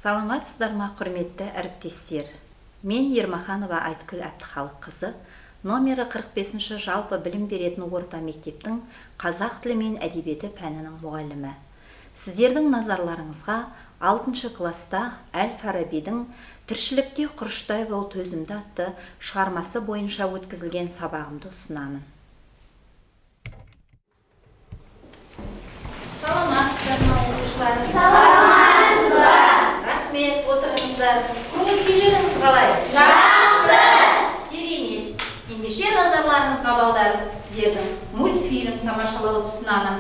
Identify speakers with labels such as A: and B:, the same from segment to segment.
A: Саламатсыздар ма, құрметті әріптестер? Мен Ермаханова Айткүл Әбдіхалыққызы, номері 45-ші жалпы білім беретін орта мектептің қазақ тілі мен әдебиеті пәнінің мұғалімі. Сіздердің назарларыңызға 6-шы класста Әл-Фарабидің «Тіршілікте құрыштай бол төзімді» атты шығармасы бойынша өткізілген сабағымды ұсынамын. Саламатсыздар ма, оқушылар?
B: Саламатсыздар.
A: Рахмет, отырыңыздар. Көңіл-күйлеріңіз қалай?
B: Жақсы.
A: Керемет. Ендеше назарларыңызға балдар, сіздердің мультфильм тамашалауды ұсынамын.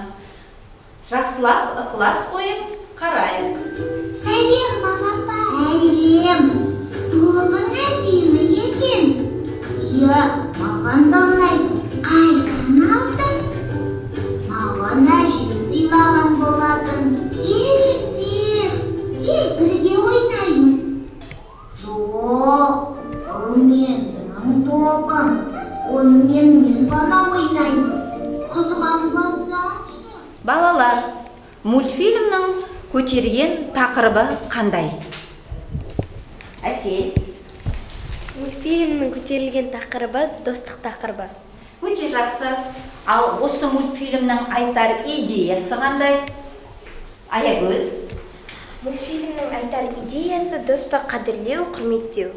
A: Жақсылап ықылас қойып қарайық.
B: Сәлем, балапан. Сәлем. Тобың әдемі екен. Иә, маған да ұнайды. Қайдан алдың? Маған әжем сыйлаған болатын. Керемет. Кел, бірге ойнаймыз. Жоқ, бұл менің тобым. Онымен мен ғана ойнаймын. Қызғанбасаңшы.
A: Балалар, мультфильмнің көтерген тақырыбы қандай? Әсел?
C: Мультфильмнің көтерілген тақырыбы достық тақырыбы.
A: Өте жақсы. Ал осы мультфильмнің айтар идеясы қандай? Аягөз?
C: Мультфильмнің айтар идеясы досты қадірлеу, құрметтеу.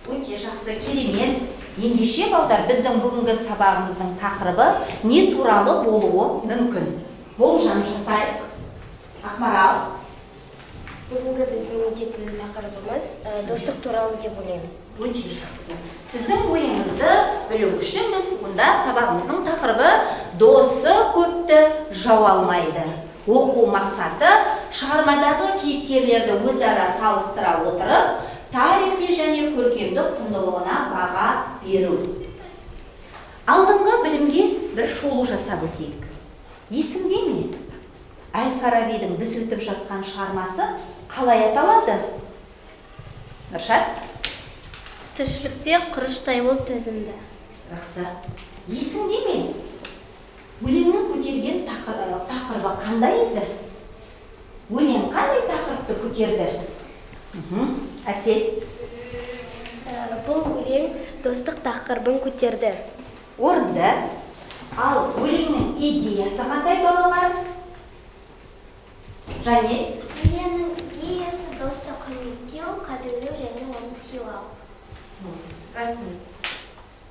A: Өте жақсы, керемет. Ендеше балдар, біздің бүгінгі сабағымыздың тақырыбы не туралы болуы мүмкін? Болжам жасайық. Ақмарал?
C: Бүгінгі біздің өтетін тақырыбымыз достық туралы деп ойлаймын.
A: Өте жақсы. Сіздің ойыңызды білу үшін біз мұнда сабағымыздың тақырыбы досы көпті жау алмайды. Оқу мақсаты шығармадағы кейіпкерлерді өзара салыстыра отырып, тарихи және көркемдік құндылығына баға беру. Алдыңғы білімге бір шолу жасап өтейік. Есіңде ме? Әл-Фарабидің біз өтіп жатқан шығармасы қалай аталады? Нұршат?
C: Тіршілікте құрыштай бол төзімді.
A: Жақсы. Есіңде ме? Өлеңнің көтерген тақырыбы қандай еді? Өлең қандай тақырыпты көтерді? Әсел?
C: Бұл өлең достық тақырыбын көтерді.
A: Орынды. Ал өлеңнің идеясы қандай, балалар? Және?
C: Өлеңнің идеясы досты құрметтеу, қадірлеу және оны сыйлау.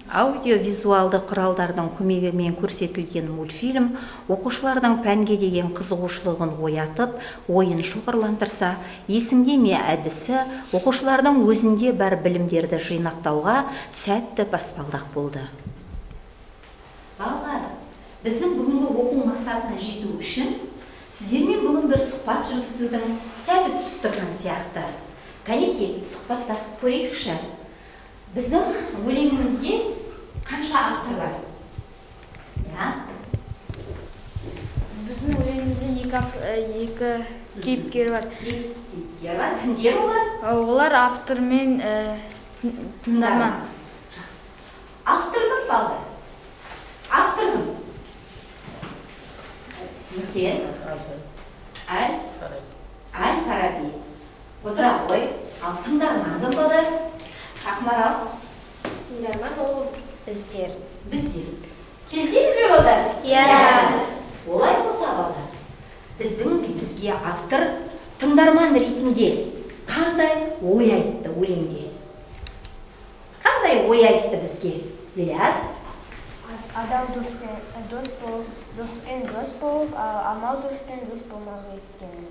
A: Аудиовизуалды құралдардың көмегімен көрсетілген мультфильм оқушылардың пәнге деген қызығушылығын оятып, ойын шоғырландырса, есіңде ме әдісі оқушылардың өзінде бар білімдерді жинақтауға сәтті баспалдақ болды. Балалар, біздің бүгінгі оқу мақсатына жету үшін сіздермен бүгін бір сұхбат жүргізудің сәті түсіп тұрған сияқты. Кәнеки, сұхбаттасып көрейікші. Біздің өлеңімізде қанша автор бар?
C: Біздің өлеңімізде екі кейіпкер бар.
A: Кейіпкер бар. Кімдер олар?
C: Олар автор мен тыңдарман.
A: Жақсы. Автор кім балды? Автор кім? Нүкен? Әл-Фараби. Отыра ғой. Ал тыңдарман кім балдар? Ақмарал?
C: Тыңдарман ол біздер.
A: Біздер. Келсеңіз бе балдар?
C: Иә.
A: Олай болса балдар, бізге автор тыңдарман ретінде қандай ой айтты өлеңде? Қандай ой айтты бізге? Диляз?
C: Адам доспен дос болып, амал доспен дос болмауы екен.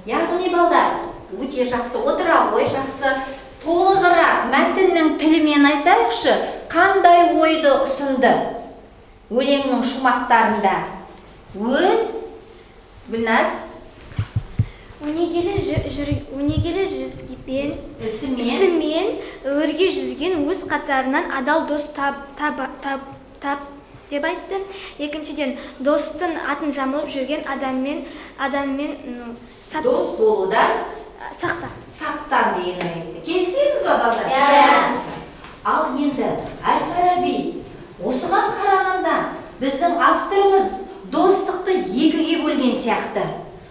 A: Яғни балдар, өте жақсы, отыра ғой, жақсы. Толығырақ мәтіннің тілімен айтайықшы, қандай ойды ұсынды өлеңнің шумақтарында? Өз, Гүлназ?
C: Өнегелі жүзгепен,
A: ісімен
C: өрге жүзген өз қатарынан адал дос тап деп айтты. Екіншіден, достың атын жамылып жүрген адаммен
A: дос болудан сақтан деген айтты. Келсеңіз ба балдар?
C: Иә.
A: Ал енді Әл-Фараби, осыған қарағанда біздің авторымыз достықты екіге бөлген сияқты.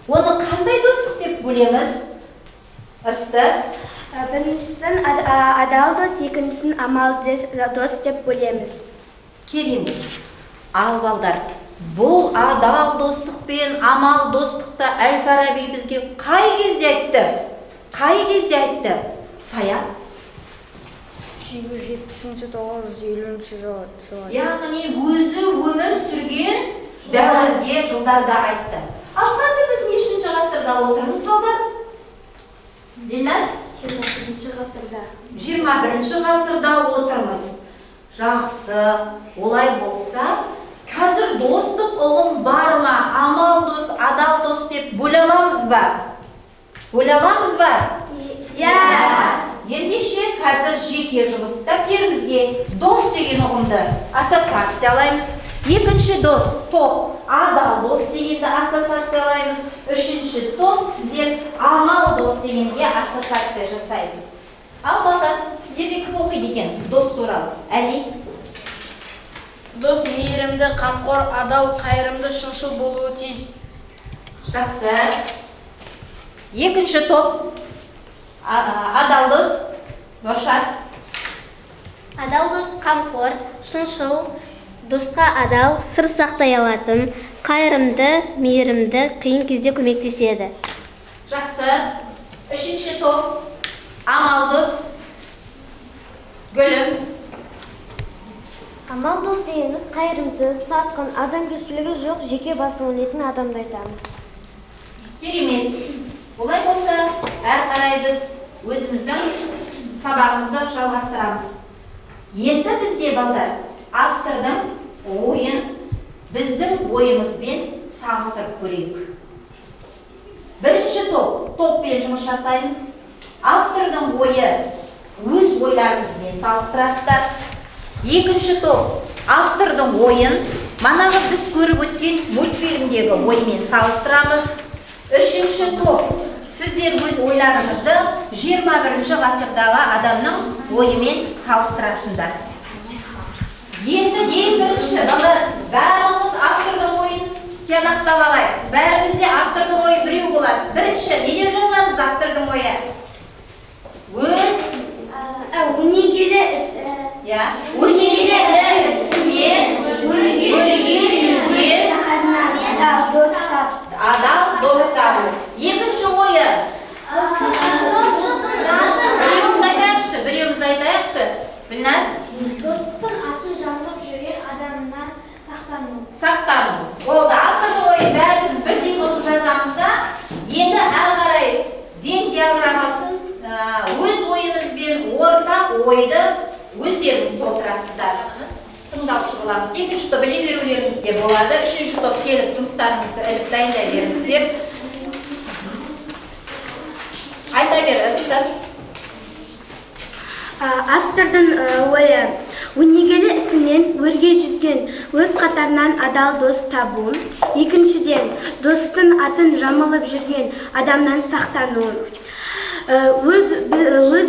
A: Оны қандай достық деп бөлеміз? Ырысты?
C: Біріншісін адал дос, екіншісін амал дос деп бөлеміз.
A: Керемет. Ал балдар, бұл адал достық пен амал достықты Әл-Фараби бізге қай кезде айтты? Қай кезде айтты? Сая?
C: 870-950 жылы.
A: Яғни өзі өмір сүрген дәуірде жылдарда айтты. Ал қазір біз нешінші ғасырда отырмыз, балдар? Динас?
C: 21 ғасырда.
A: 21 ғасырда отырмыз. Жақсы, олай болса, қазір достық ұғым бар ма? Амал дос, адал дос деп бөле аламыз ба? Бөле аламыз ба? Ендеше қазір жеке жұмыста керімізге дос деген ұғымды ассоциациялаймыз. Екінші дос, топ, адал дос дегенді ассоциациялаймыз. Үшінші топ, сіздер амал дос дегенге ассоциация жасаймыз. Ал балдар, сіздерде кім оқиды екен дос туралы? Әли?
D: Дос мейірімді, қамқор, адал, қайырымды, шыншыл болуы тиіс.
A: Жақсы. Екінші топ, адал дос, Нұршат.
E: Адал дос қамқор, шыншыл, досқа адал, сыр сақтай алатын, қайырымды, мейірімді, қиын кезде көмектеседі.
A: Жақсы. Үшінші топ, амал дос, Гүлім.
E: Амал дос дегеніміз қайырымсыз, сатқын, адамгершілігі жоқ, жеке басы ойлайтын адамды айтамыз.
A: Керемет. Олай болса, әр қарай біз өзіміздің сабағымызды жалғастырамыз. Енді бізде балдар автордың ойын біздің ойымызбен салыстырып көрейік. Бірінші топпен жұмыс жасаймыз. Автордың ойы өз ойларыңызбен салыстырасыздар. Екінші топ, автордың ойын манағы біз көріп өткен мультфильмдегі оймен салыстырамыз. Үшінші топ, сіздер өз ойларыңызды 21 ғасырдағы адамның ойымен салыстырасыңдар. Енді ең бірінші, бәріміз автордың ойын тиянақтап алайық. Бәрімізде автордың ойы біреу болады. Бірінші, неден жазамыз автордың ойы?
C: Өнегелі
A: ісімен өрге жүзген адал дос табу. Екінші ойы. Біреуміз айтайықшы. Білназ?
C: Достықтың атын жамылып жүрген адамнан
A: Сақтану. Болды, автордың ойын бәріміз бірдей қосып жазамыз да, енді әрі қарай Вен диаграммасын өз ойымызбен ортақ ойды өздеріңіз толтырасыздар. Тыңдаушы боламыз. Екінші топ біле берулеріңіз де болады. Үшінші топ келіп жұмыстарыңызды іліп дайындай беріңіздер. Айта беріңіздер.
C: Автордың ойы өнегелі ісімен өрге жүзген өз қатарынан адал дос табу. Екіншіден, достың атын жамылып жүрген адамнан сақтану. Өз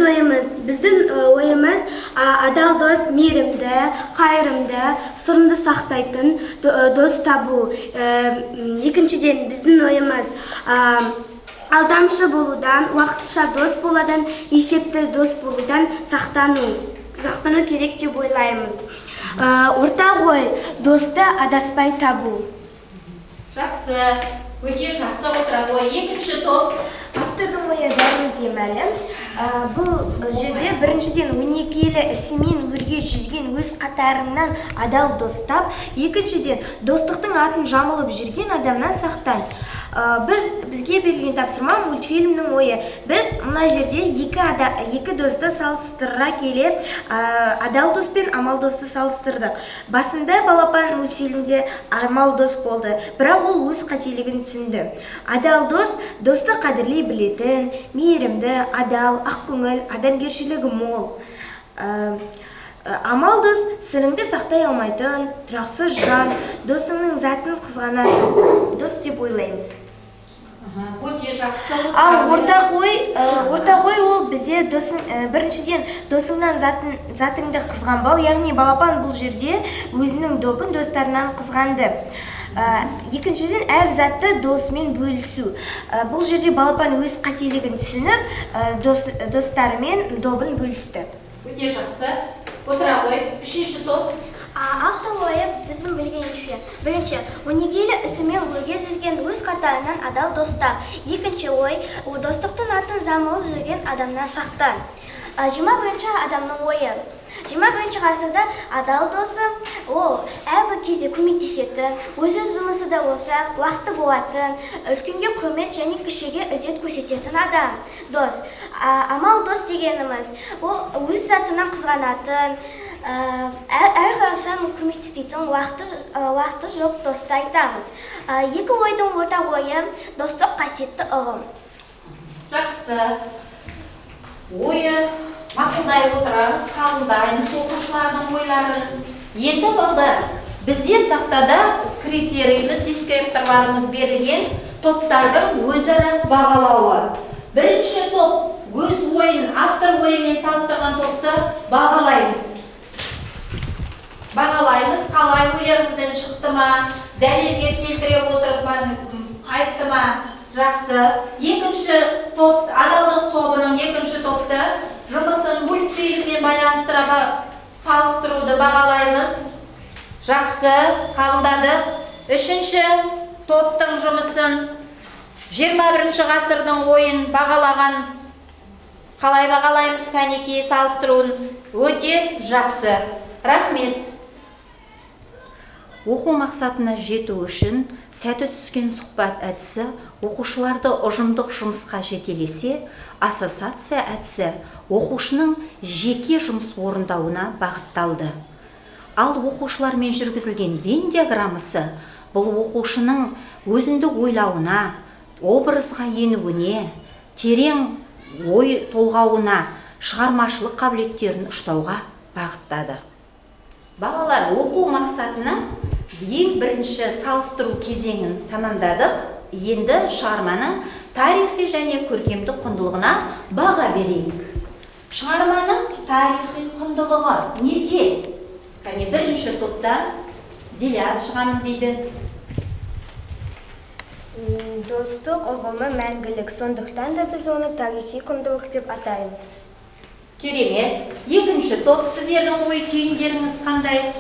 C: ойымыз, біздің ойымыз адал дос мейірімді, қайырымды, сырымды сақтайтын дос табу. Екіншіден, біздің ойымыз алдамшы болудан, уақытша дос болудан, есепті дос болудан сақтану керек деп ойлаймыз. Ортақ ой, досты адаспай табу.
A: Жақсы, өте жақсы отыра ғой. Екінші топ.
C: Автордың ойы бәрімізге мәлім. Бұл жерде біріншіден өнегелі ісімен өрге жүзген өз қатарынан адал дос тап. Екіншіден достықтың атын жамылып жүрген адамнан сақтан. Бізге берілген тапсырма мультфильмнің ойы. Біз мына жерде екі досты салыстыра келе адал дос пен амал досты салыстырдық. Басында балапан мультфильмде амал дос болды, бірақ ол өз қателігін түсінді. Адал дос досты қадірлей білетін, мейірімді, адал, ақкөңіл, адамгершілігі мол. Амал дос сырыңды сақтай алмайтын, тұрақсыз жан, досыңның затын қызғанатын дос деп ойлаймыз.
A: Өте жақсы.
C: Ал ортақ ой ол бізде біріншіден досыңнан затыңды қызғанбау, яғни балапан бұл жерде өзінің допын достарынан қызғанды. Екіншіден, әр затты досымен бөлісу. Бұл жерде балапан өз қателігін түсініп, достарымен добын бөлісті.
A: Өте жақсы. Отыра қой. Үшінші топ.
E: Автор ойы біздің білгенше. Бірінші, өнегелі ісімен өрге жүзген өз қатарынан адал достар. Екінші ой, достықтың атын замылып жүрген адамнан сақтан. 21-ші адамның ойы. 21-ші ғасырда адал досы, ол әрбір кезде көмектесетін, өзі жұмысы да болса, уақыты болатын, үлкенге құрмет және кішіге ізет көрсететін адам. Дос. Амал дос дегеніміз, ол өз затынан қызғанатын, әрқашан көмектеспейтін уақыты жоқ досты айтамыз. Екі ойдың орта ойы достық қасиетті ұғым.
A: Жақсы. Ойы мақұлдай отырамыз, қабылдаймыз оқушылардың ойларын. Енді балдар, бізден тақтада критерийіміз, дискрипторларымыз берілген топтардың өзара бағалауы. Бірінші топ өз ойын, автор ойымен салыстырған топты бағалаймыз. Бағалаймыз, қалай ойларыңыздан шықты ма, дәлелге келтіре отырып қайсы ма? Жақсы. Екінші топ, адалдық тобының екінші топты жұмысын мультфильммен байланыстыра салыстыруды бағалаймыз. Жақсы, қабылдадық. Үшінші топтың жұмысын 21-ші ғасырдың ойын бағалаған, қалай бағалаймыз кәнекей салыстыруын? Өте жақсы. Рахмет. Оқу мақсатына жету үшін сәті түскен сұхбат әдісі оқушыларды ұжымдық жұмысқа жетелесе, ассоциация әдісі оқушының жеке жұмыс орындауына бағытталды. Ал оқушылармен жүргізілген Вен диаграммасы бұл оқушының өзіндік ойлауына, образға енуіне, терең ой толғауына, шығармашылық қабілеттерін ұштауға бағыттады. Балалар, оқу мақсатының ең бірінші салыстыру кезеңін тамамдадық. Енді шығарманың тарихи және көркемдік құндылығына баға берейік. Шығарманың тарихи құндылығы неде? Кәне бірінші топтан Диляс шығамын дейді.
C: Достық ұғымы мәңгілік, сондықтан да біз оны тарихи құндылық деп атаймыз.
A: Керемет. Екінші топ, сіздердің ой түйіндеріңіз қандай?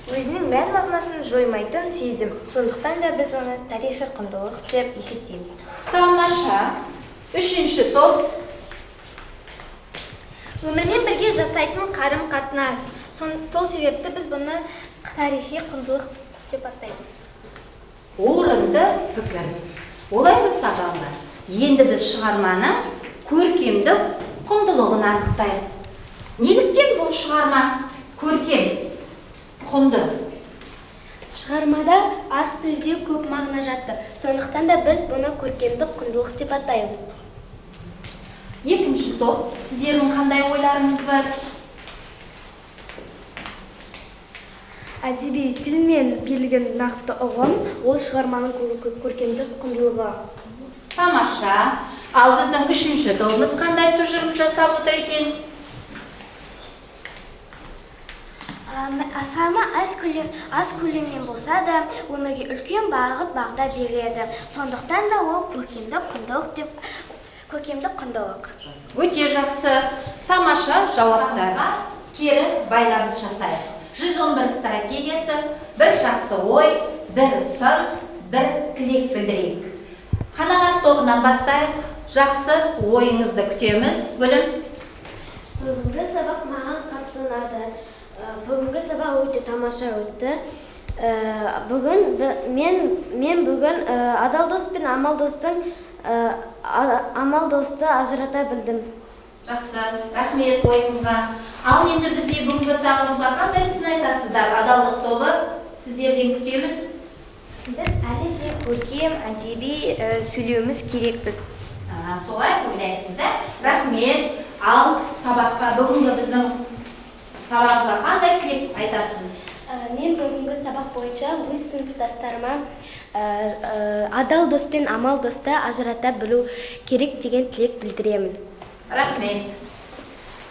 C: Өзінің мән мағынасын жоймайтын сезім, сондықтан да біз оны тарихи құндылық деп есептейміз.
A: Тамаша. Үшінші топ.
E: Өмірмен бірге жасайтын қарым-қатынас. Сол себепті біз бұны тарихи құндылық деп атаймыз.
A: Орынды пікір. Олай болса балалар, енді біз шығарманы көркемдік құндылығын анықтайық. Неліктен бұл шығарма көркем, құнды?
E: Шығармада аз сөзде көп мағына жатыр. Сондықтан да біз бұны көркемдік құндылық деп атаймыз.
A: Екінші топ, сіздердің қандай ойларыңыз бар?
C: Әдеби тілмен берілген нақты ұғым, ол шығарманың көркемдік құндылығы.
A: Тамаша. Ал біздің үшінші тобымыз қандай тұжырым жасап отыр екен?
E: Шығарма аз көлеммен болса да, өмірге үлкен бағыт береді. Сондықтан да ол көркемдік құндылық.
A: Өте жақсы. Тамаша. Жауаптарға кері байланыс жасайық. 111 стратегиясы, бір жақсы ой, бір сын, бір тілек білдірейік. Қанағат тобынан бастайық. Жақсы ойыңызды күтеміз. Гүлім.
E: Бүгінгі сабақ маған қатты ұнады. Бүгінгі сабақ өте тамаша өтті. Мен бүгін адал дос пен амал досты ажырата білдім.
A: Жақсы, рахмет ойыңызға. Ал енді бізде бүгінгі сабағымызға қандай сын айтасыздар? Адалдық тобы сіздерден күтемін.
C: Біз әлі де көркем, әдеби сөйлеуіміз керекпіз.
A: Солай ойлайсыздар. Рахмет. Ал сабаққа бүгінгі біздің сабағымызға қандай тілек айтасыз?
E: Мен бүгінгі сабақ бойынша өз сыныптастарыма адал дос пен амал досты ажырата білу керек деген тілек білдіремін.
A: Рахмет.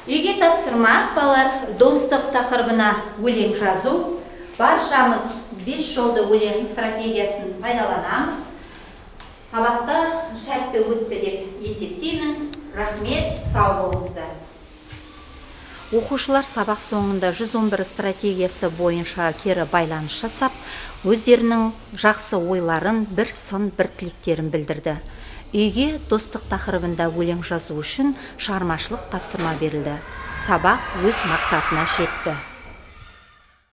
A: Үйге тапсырма, балалар, достық тақырыбына өлең жазу. Баршамыз 5 жолды өлең стратегиясын пайдаланамыз. Сабақта сәтті өтті деп есептеймін. Рахмет, сау болыңыздар. Оқушылар сабақ соңында 111 стратегиясы бойынша кері байланыс жасап, өздерінің жақсы ойларын, бір сын, бір тілектерін білдірді. Үйге достық тақырыбында өлең жазу үшін шығармашылық тапсырма берілді. Сабақ өз мақсатына жетті.